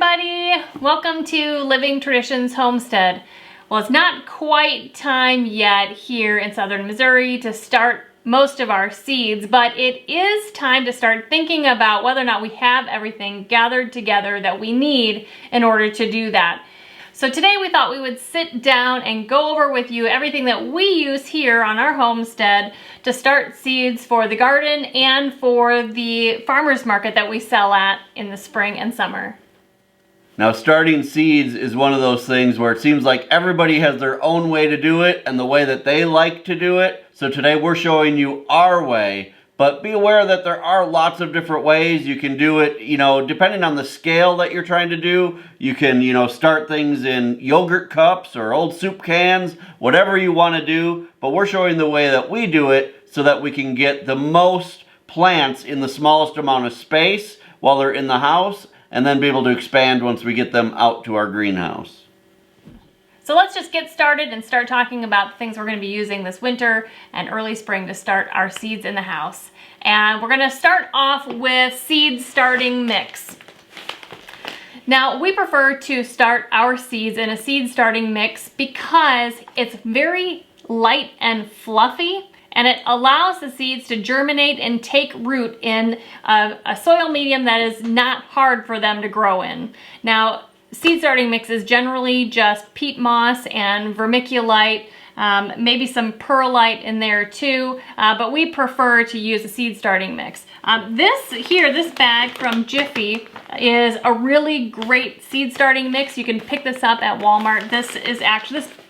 everybody! Welcome to Living Traditions Homestead. Well, it's not quite time yet here in southern Missouri to start most of our seeds, but it is time to start thinking about whether or not we have everything gathered together that we need in order to do that. So today we thought we would sit down and go over with you everything that we use here on our homestead to start seeds for the garden and for the farmers market that we sell at in the spring and summer. Now, starting seeds is one of those things where it seems like everybody has their own way to do it and the way that they like to do it. So today we're showing you our way, but be aware that there are lots of different ways you can do it, depending on the scale that you're trying to do. You can, start things in yogurt cups or old soup cans, whatever you want to do, but we're showing the way that we do it so that we can get the most plants in the smallest amount of space while they're in the house, and then be able to expand once we get them out to our greenhouse. So let's just get started and start talking about the things we're going to be using this winter and early spring to start our seeds in the house. And we're going to start off with seed starting mix. Now, we prefer to start our seeds in a seed starting mix because it's very light and fluffy, and it allows the seeds to germinate and take root in a soil medium that is not hard for them to grow in. Now, seed starting mix is generally just peat moss and vermiculite, maybe some perlite in there too, but we prefer to use a seed starting mix. This bag from Jiffy is a really great seed starting mix. You can pick this up at Walmart. This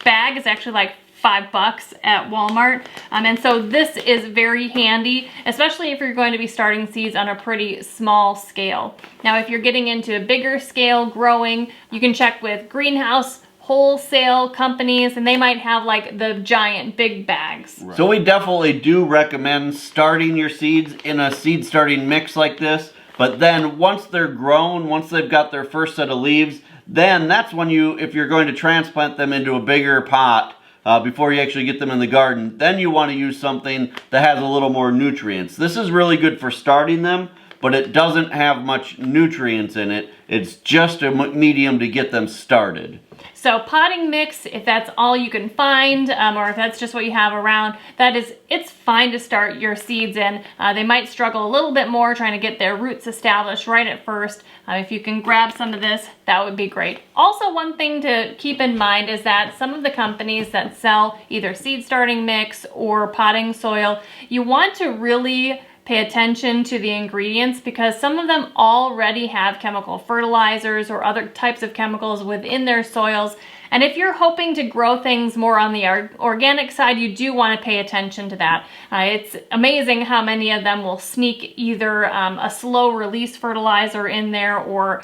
bag is actually like $5 at Walmart, and so this is very handy, especially if you're going to be starting seeds on a pretty small scale. Now, if you're getting into a bigger scale growing, you can check with greenhouse wholesale companies, and they might have like the giant big bags. Right. So we definitely do recommend starting your seeds in a seed starting mix like this, but then once they're grown, once they've got their first set of leaves, then that's when if you're going to transplant them into a bigger pot, before you actually get them in the garden, then you want to use something that has a little more nutrients. This is really good for starting them, but it doesn't have much nutrients in it. It's just a medium to get them started. So potting mix, if that's all you can find, or if that's just what you have around, it's fine to start your seeds in. They might struggle a little bit more trying to get their roots established right at first. If you can grab some of this, that would be great. Also, one thing to keep in mind is that some of the companies that sell either seed starting mix or potting soil, you want to really pay attention to the ingredients because some of them already have chemical fertilizers or other types of chemicals within their soils. And if you're hoping to grow things more on the organic side, you do want to pay attention to that. It's amazing how many of them will sneak either a slow release fertilizer in there or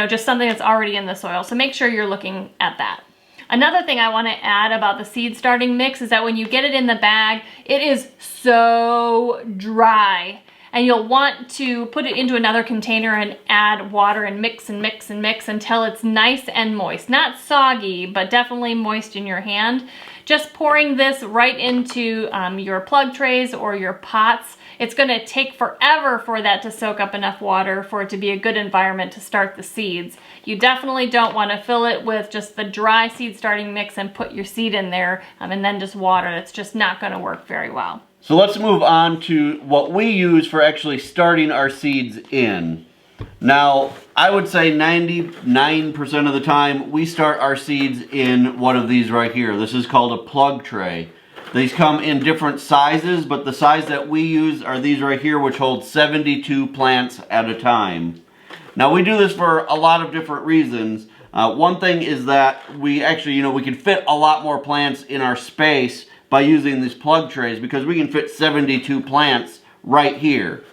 just something that's already in the soil. So make sure you're looking at that. Another thing I want to add about the seed starting mix is that when you get it in the bag, it is so dry. And you'll want to put it into another container and add water and mix and mix and mix until it's nice and moist. Not soggy, but definitely moist in your hand. Just pouring this right into your plug trays or your pots, it's going to take forever for that to soak up enough water for it to be a good environment to start the seeds. You definitely don't want to fill it with just the dry seed starting mix and put your seed in there and then just water. That's just not going to work very well. So let's move on to what we use for actually starting our seeds in. Now, I would say 99% of the time we start our seeds in one of these right here. This is called a plug tray. These come in different sizes, but the size that we use are these right here, which hold 72 plants at a time. Now, we do this for a lot of different reasons. One thing is that we actually, we can fit a lot more plants in our space by using these plug trays because we can fit 72 plants right here.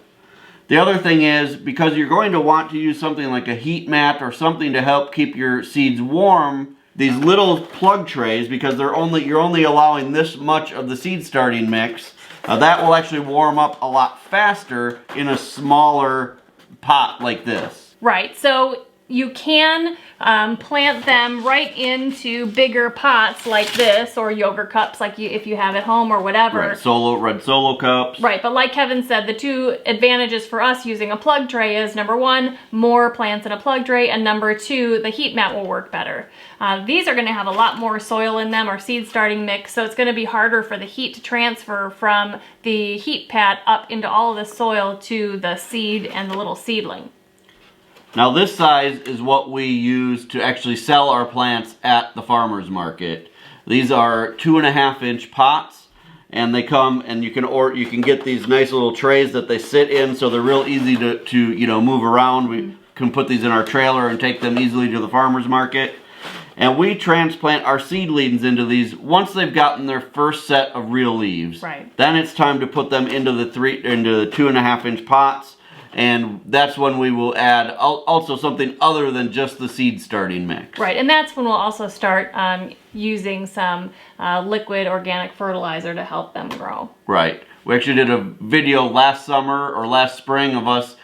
The other thing is, because you're going to want to use something like a heat mat or something to help keep your seeds warm, these little plug trays, because you're only allowing this much of the seed starting mix, that will actually warm up a lot faster in a smaller pot like this. Right, so you can plant them right into bigger pots like this, or yogurt cups like if you have at home or whatever. Right, red solo cups. Right, but like Kevin said, the two advantages for us using a plug tray is number one, more plants in a plug tray, and number two, the heat mat will work better. These are going to have a lot more soil in them, or seed starting mix, so it's going to be harder for the heat to transfer from the heat pad up into all of the soil to the seed and the little seedling. Now this size is what we use to actually sell our plants at the farmer's market. These are 2.5 inch pots, and they come, and you can get these nice little trays that they sit in, so they're real easy to move around. We can put these in our trailer and take them easily to the farmer's market. And we transplant our seedlings into these once they've gotten their first set of real leaves. Right. Then it's time to put them into the 2.5 inch pots, and that's when we will add also something other than just the seed starting mix. Right, and that's when we'll also start using some liquid organic fertilizer to help them grow. Right. We actually did a video last summer or last spring of us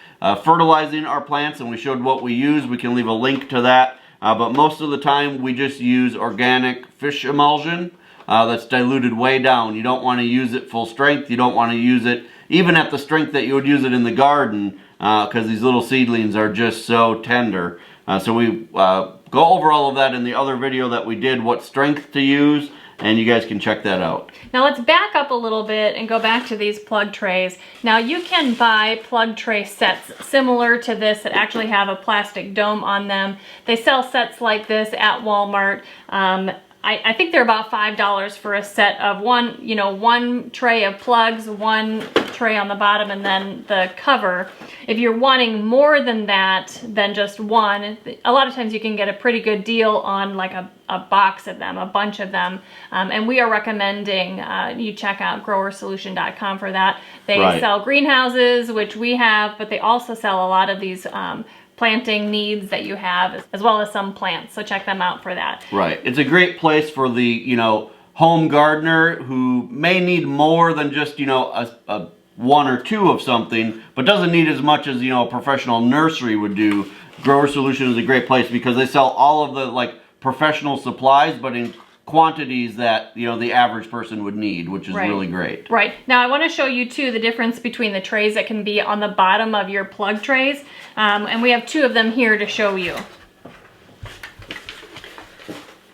fertilizing our plants, and we showed what we use. We can leave a link to that. But most of the time we just use organic fish emulsion that's diluted way down. You don't want to use it full strength. You don't want to use it even at the strength that you would use it in the garden, because these little seedlings are just so tender. So we go over all of that in the other video that we did, what strength to use, and you guys can check that out. Now let's back up a little bit and go back to these plug trays. Now you can buy plug tray sets similar to this that actually have a plastic dome on them. They sell sets like this at Walmart. I think they're about $5 for a set of one tray of plugs, one tray on the bottom, and then the cover. If you're wanting more than that, than just one, a lot of times you can get a pretty good deal on like a box of them, a bunch of them. And we are recommending you check out growersolution.com for that. They sell greenhouses, which we have, but they also sell a lot of these planting needs that you have, as well as some plants, so check them out for that. Right. It's a great place for the home gardener who may need more than just a one or two of something, but doesn't need as much as a professional nursery would do. Grower Solution is a great place because they sell all of the professional supplies, but in quantities that the average person would need, which is really great. Right. Now I want to show you too the difference between the trays that can be on the bottom of your plug trays, and we have two of them here to show you.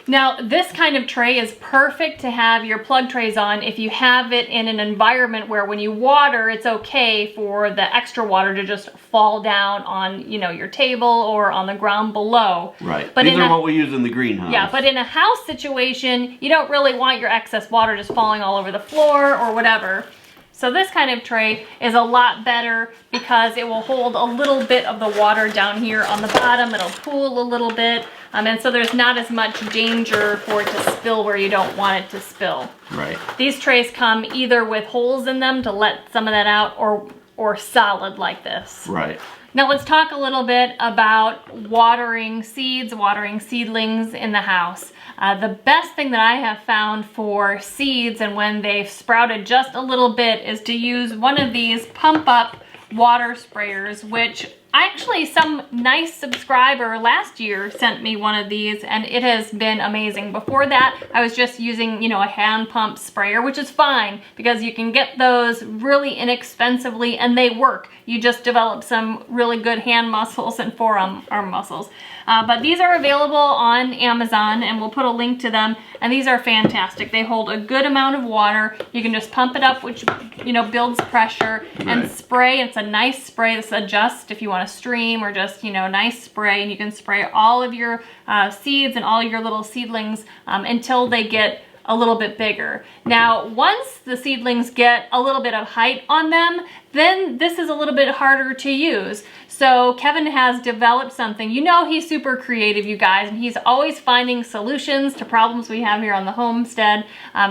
Now this kind of tray is perfect to have your plug trays on if you have it in an environment where when you water, it's okay for the extra water to just fall down on your table or on the ground below. Right. But these are what we use in the greenhouse. Yeah, but in a house situation, you don't really want your excess water just falling all over the floor or whatever. So this kind of tray is a lot better because it will hold a little bit of the water down here on the bottom. It'll pool a little bit, and so there's not as much danger for it to spill where you don't want it to spill. Right. These trays come either with holes in them to let some of that out, or solid like this. Right. Now let's talk a little bit about watering seeds, watering seedlings in the house. The best thing that I have found for seeds and when they've sprouted just a little bit is to use one of these pump up water sprayers, which actually some nice subscriber last year sent me one of these, and it has been amazing. Before that, I was just using, a hand pump sprayer, which is fine because you can get those really inexpensively and they work. You just develop some really good hand muscles and forearm muscles. But these are available on Amazon, and we'll put a link to them, and these are fantastic. They hold a good amount of water. You can just pump it up, which builds pressure, and spray. It's a nice spray. This adjusts if you want to stream or just nice spray, and you can spray all of your seeds and all your little seedlings until they get a little bit bigger. Now, once the seedlings get a little bit of height on them, then this is a little bit harder to use. So Kevin has developed something. He's super creative, you guys, and he's always finding solutions to problems we have here on the homestead.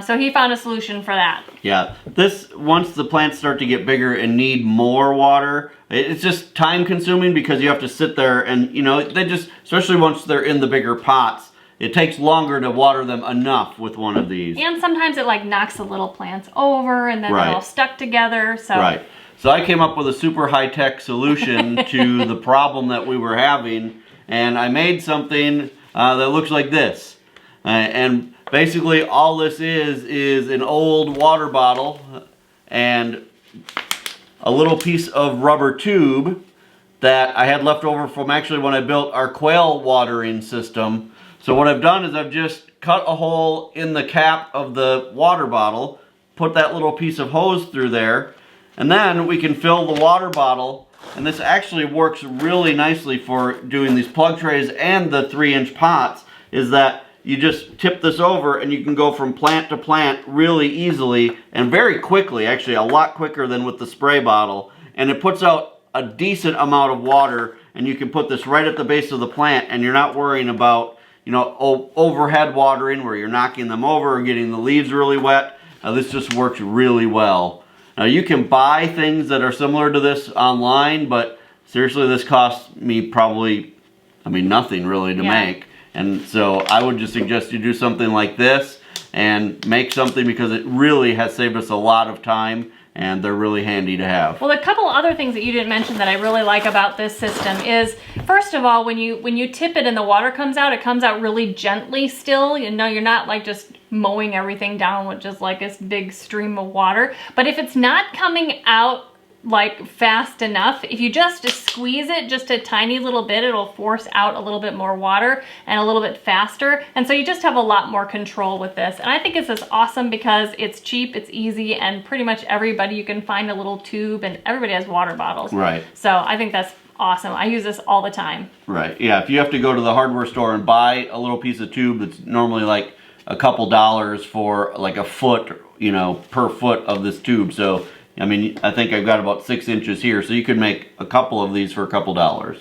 So he found a solution for that. Yeah, once the plants start to get bigger and need more water, it's just time consuming because you have to sit there and, especially once they're in the bigger pots, it takes longer to water them enough with one of these. And sometimes it knocks the little plants over and then they're all stuck together. So. Right. So I came up with a super high-tech solution to the problem that we were having, and I made something that looks like this. And basically all this is an old water bottle and a little piece of rubber tube that I had left over from actually when I built our quail watering system. So what I've done is I've just cut a hole in the cap of the water bottle, put that little piece of hose through there, and then we can fill the water bottle. And this actually works really nicely for doing these plug trays and the 3-inch pots, is that you just tip this over and you can go from plant to plant really easily and very quickly, actually a lot quicker than with the spray bottle. And it puts out a decent amount of water, and you can put this right at the base of the plant, and you're not worrying about, you know, overhead watering where you're knocking them over or getting the leaves really wet. This just works really well. Now you can buy things that are similar to this online, but seriously, this costs me probably, I mean, nothing really to make. And so I would just suggest you do something like this and make something, because it really has saved us a lot of time, and they're really handy to have. Well, a couple other things that you didn't mention that I really like about this system is, first of all, when you tip it and the water comes out, it comes out really gently still. You know, you're not like just mowing everything down with just like this big stream of water. But if it's not coming out like fast enough, if you just squeeze it just a tiny little bit, it'll force out a little bit more water and a little bit faster. And so you just have a lot more control with this. And I think this is awesome because it's cheap, it's easy, and pretty much everybody, you can find a little tube, and everybody has water bottles. Right. So I think that's awesome. I use this all the time. Right. Yeah, if you have to go to the hardware store and buy a little piece of tube that's normally like a couple dollars for like a foot, you know, per foot of this tube. So I mean, I think I've got about 6 inches here, so you could make a couple of these for a couple dollars.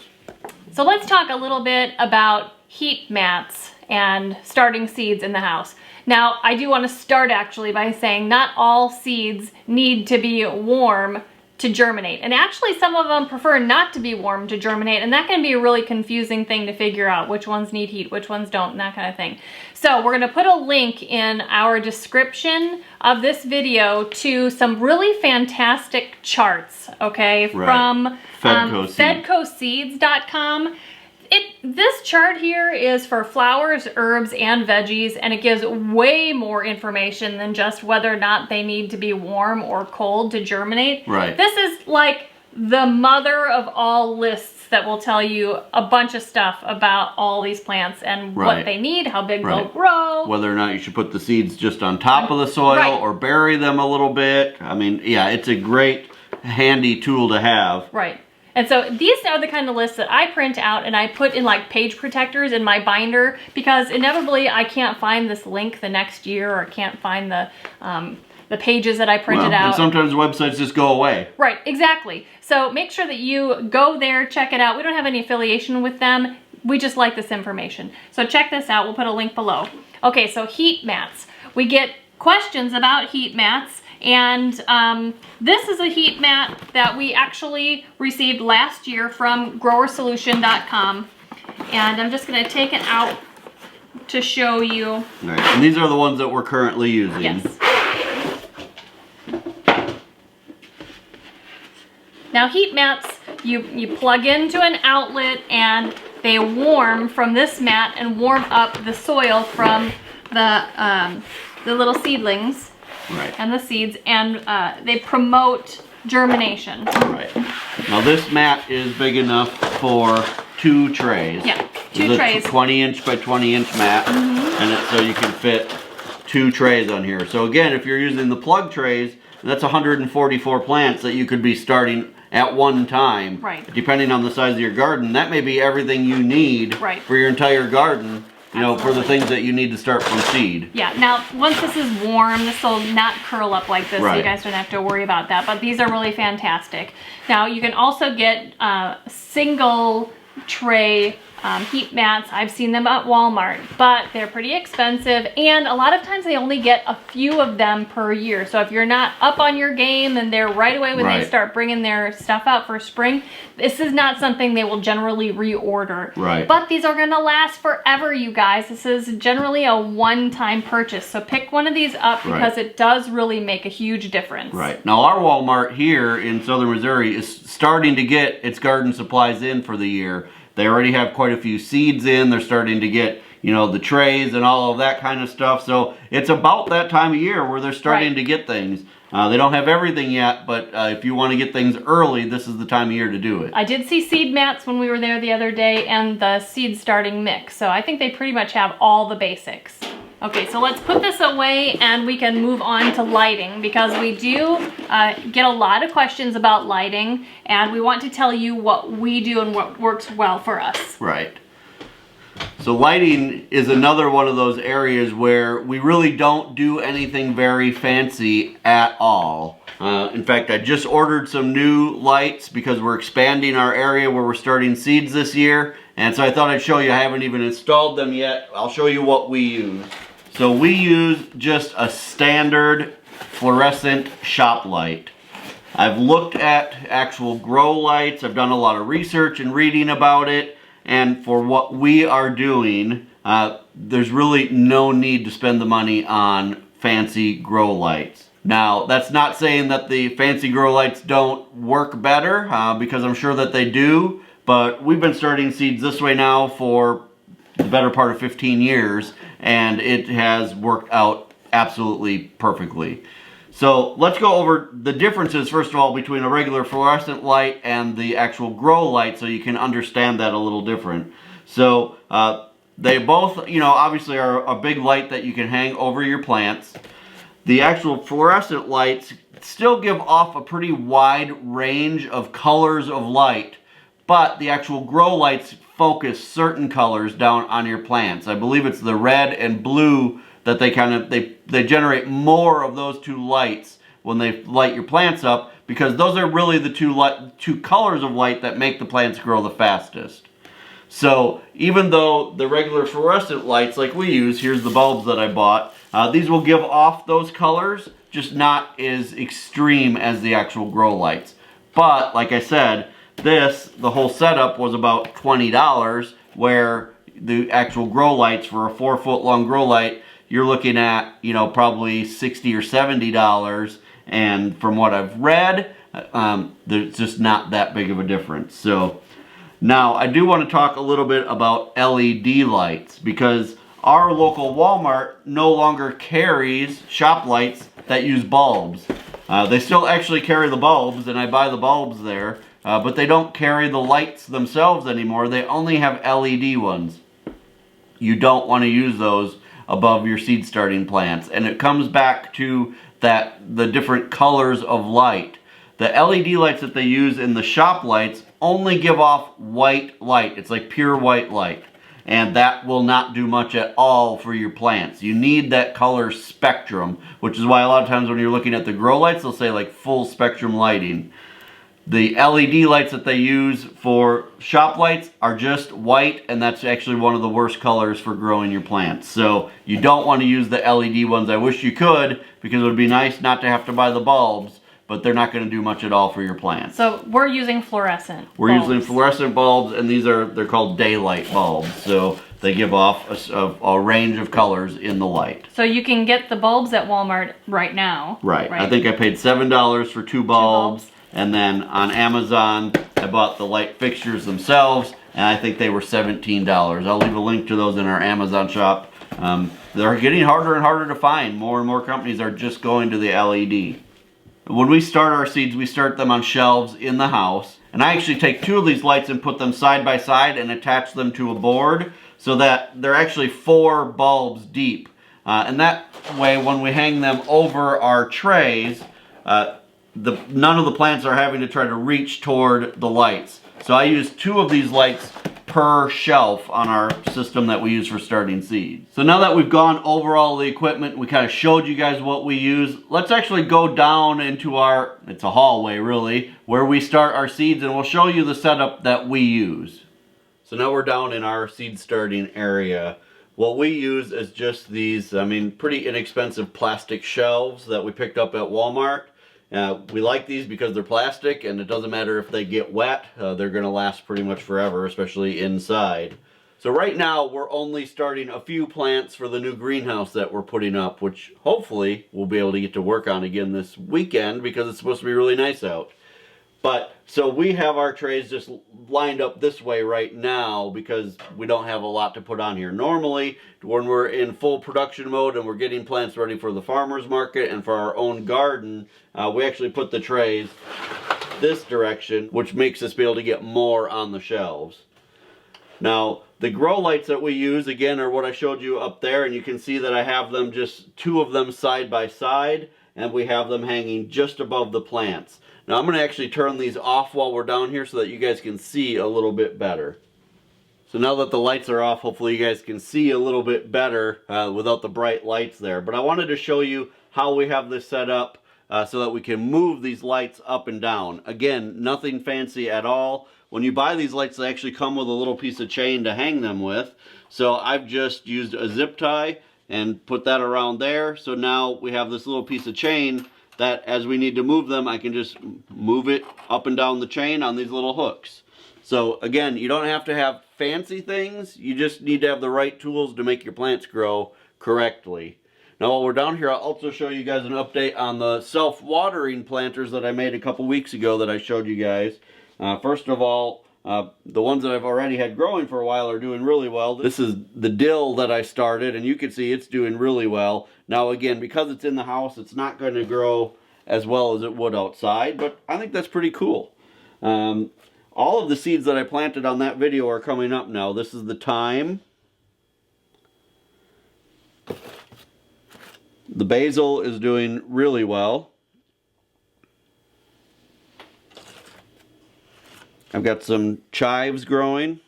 So let's talk a little bit about heat mats and starting seeds in the house. Now, I do want to start actually by saying not all seeds need to be warm to germinate. And actually some of them prefer not to be warm to germinate, and that can be a really confusing thing to figure out, which ones need heat, which ones don't, and that kind of thing. So we're gonna put a link in our description of this video to some really fantastic charts, okay, from fedcoseeds.com. This chart here is for flowers, herbs, and veggies, and it gives way more information than just whether or not they need to be warm or cold to germinate. Right. This is like the mother of all lists that will tell you a bunch of stuff about all these plants and what they need, how big they'll grow. Whether or not you should put the seeds just on top of the soil or bury them a little bit. I mean, yeah, it's a great handy tool to have. Right. And so these are the kind of lists that I print out and I put in like page protectors in my binder, because inevitably I can't find this link the next year, or I can't find the pages that I printed out. And sometimes websites just go away. Right, exactly. So make sure that you go there, check it out. We don't have any affiliation with them. We just like this information. So check this out. We'll put a link below. Okay, so heat mats. We get questions about heat mats. And this is a heat mat that we actually received last year from growersolution.com. And I'm just going to take it out to show you. All right. And these are the ones that we're currently using. Yes. Now heat mats, you plug into an outlet and they warm from this mat and warm up the soil from the little seedlings. Right. And the seeds, and they promote germination. Right. Now this mat is big enough for 2 trays. Yeah, 2 trays. It's a 20-inch by 20-inch mat, and so you can fit 2 trays on here. So again, if you're using the plug trays, that's 144 plants that you could be starting at one time. Right. Depending on the size of your garden, that may be everything you need for your entire garden. You know, for the things that you need to start from seed. Yeah, now once this is warm, this will not curl up like this, so you guys don't have to worry about that. But these are really fantastic. Now you can also get single tray heat mats. I've seen them at Walmart, but they're pretty expensive, and a lot of times they only get a few of them per year. So if you're not up on your game and they're right away when they start bringing their stuff out for spring, this is not something they will generally reorder. Right. But these are gonna last forever, you guys. This is generally a one-time purchase. So pick one of these up because it does really make a huge difference. Right. Now our Walmart here in southern Missouri is starting to get its garden supplies in for the year. They already have quite a few seeds in. They're starting to get, you know, the trays and all of that kind of stuff. So it's about that time of year where they're starting to get things. They don't have everything yet, but if you want to get things early, this is the time of year to do it. I did see seed mats when we were there the other day and the seed starting mix. So I think they pretty much have all the basics. Okay, so let's put this away and we can move on to lighting, because we do get a lot of questions about lighting, and we want to tell you what we do and what works well for us. Right. So lighting is another one of those areas where we really don't do anything very fancy at all. In fact, I just ordered some new lights because we're expanding our area where we're starting seeds this year. And so I thought I'd show you. I haven't even installed them yet. I'll show you what we use. So we use just a standard fluorescent shop light. I've looked at actual grow lights. I've done a lot of research and reading about it. And for what we are doing, there's really no need to spend the money on fancy grow lights. Now, that's not saying that the fancy grow lights don't work better, because I'm sure that they do. But we've been starting seeds this way now for the better part of 15 years, and it has worked out absolutely perfectly. So let's go over the differences, first of all, between a regular fluorescent light and the actual grow light, so you can understand that a little different. So they both, you know, obviously are a big light that you can hang over your plants. The actual fluorescent lights still give off a pretty wide range of colors of light, but the actual grow lights focus certain colors down on your plants. I believe it's the red and blue that they generate more of those two lights when they light your plants up, because those are really the two colors of light that make the plants grow the fastest. So even though the regular fluorescent lights like we use, here's the bulbs that I bought, these will give off those colors, just not as extreme as the actual grow lights. But like I said, the whole setup was about $20, where the actual grow lights for a 4-foot long grow light, you're looking at, you know, probably $60 or $70. And from what I've read, there's just not that big of a difference. So now I do want to talk a little bit about LED lights, because our local Walmart no longer carries shop lights that use bulbs. They still actually carry the bulbs, and I buy the bulbs there. But they don't carry the lights themselves anymore. They only have LED ones. You don't want to use those above your seed starting plants. And it comes back to the different colors of light. The LED lights that they use in the shop lights only give off white light. It's like pure white light. And that will not do much at all for your plants. You need that color spectrum, which is why a lot of times when you're looking at the grow lights, they'll say like full spectrum lighting. The LED lights that they use for shop lights are just white, and that's actually one of the worst colors for growing your plants. So you don't want to use the LED ones. I wish you could, because it would be nice not to have to buy the bulbs, but they're not going to do much at all for your plants. So we're using fluorescent bulbs. We're using fluorescent bulbs, and they're called daylight bulbs. So they give off a range of colors in the light. So you can get the bulbs at Walmart right now. Right. I think I paid $7 for two bulbs. And then on Amazon, I bought the light fixtures themselves, and I think they were $17. I'll leave a link to those in our Amazon shop. They're getting harder and harder to find. More and more companies are just going to the LED. When we start our seeds, we start them on shelves in the house. And I actually take two of these lights and put them side by side and attach them to a board, so that they're actually 4 bulbs deep. And that way, when we hang them over our trays, none of the plants are having to try to reach toward the lights. So I use 2 of these lights per shelf on our system that we use for starting seeds. So now that we've gone over all the equipment, we kind of showed you guys what we use, let's actually go down into it's a hallway really, where we start our seeds, and we'll show you the setup that we use. So now we're down in our seed starting area. What we use is just these, pretty inexpensive plastic shelves that we picked up at Walmart. We like these because they're plastic and it doesn't matter if they get wet, they're going to last pretty much forever, especially inside. So right now we're only starting a few plants for the new greenhouse that we're putting up, which hopefully we'll be able to get to work on again this weekend because it's supposed to be really nice out. But so we have our trays just lined up this way right now because we don't have a lot to put on here. Normally, when we're in full production mode and we're getting plants ready for the farmer's market and for our own garden, we actually put the trays this direction, which makes us be able to get more on the shelves. Now, the grow lights that we use, again, are what I showed you up there, and you can see that I have them just 2 of them side by side, and we have them hanging just above the plants. Now, I'm going to actually turn these off while we're down here so that you guys can see a little bit better. So now that the lights are off, hopefully you guys can see a little bit better without the bright lights there. But I wanted to show you how we have this set up so that we can move these lights up and down. Again, nothing fancy at all. When you buy these lights, they actually come with a little piece of chain to hang them with. So I've just used a zip tie and put that around there. So now we have this little piece of chain that as we need to move them, I can just move it up and down the chain on these little hooks. So again, you don't have to have fancy things. You just need to have the right tools to make your plants grow correctly. Now while we're down here, I'll also show you guys an update on the self-watering planters that I made a couple weeks ago that I showed you guys. First of all, the ones that I've already had growing for a while are doing really well. This is the dill that I started, and you can see it's doing really well. Now again, because it's in the house, it's not going to grow as well as it would outside, but I think that's pretty cool. All of the seeds that I planted on that video are coming up now. This is the thyme. The basil is doing really well. I've got some chives growing.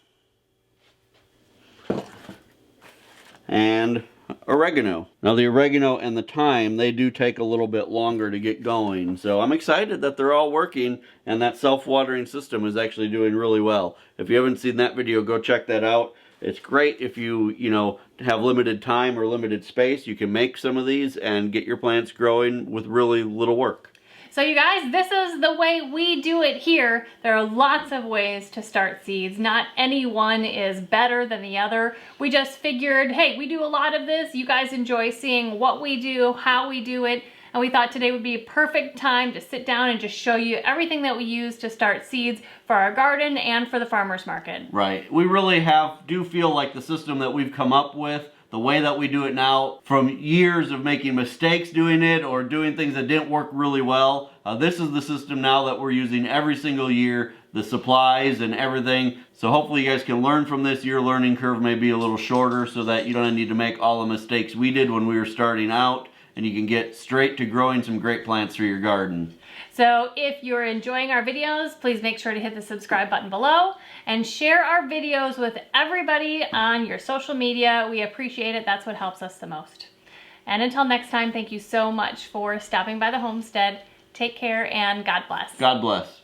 And oregano. Now the oregano and the thyme, they do take a little bit longer to get going. So I'm excited that they're all working and that self-watering system is actually doing really well. If you haven't seen that video, go check that out. It's great if you have limited time or limited space. You can make some of these and get your plants growing with really little work. So you guys, this is the way we do it here. There are lots of ways to start seeds. Not any one is better than the other. We just figured, hey, we do a lot of this. You guys enjoy seeing what we do, how we do it. And we thought today would be a perfect time to sit down and just show you everything that we use to start seeds for our garden and for the farmer's market. Right. We really do feel like the system that we've come up with, the way that we do it now, from years of making mistakes doing it or doing things that didn't work really well, this is the system now that we're using every single year, the supplies and everything. So hopefully you guys can learn from this. Your learning curve may be a little shorter so that you don't need to make all the mistakes we did when we were starting out, and you can get straight to growing some great plants for your garden. So if you're enjoying our videos, please make sure to hit the subscribe button below and share our videos with everybody on your social media. We appreciate it. That's what helps us the most. And until next time, thank you so much for stopping by the homestead. Take care and God bless. God bless.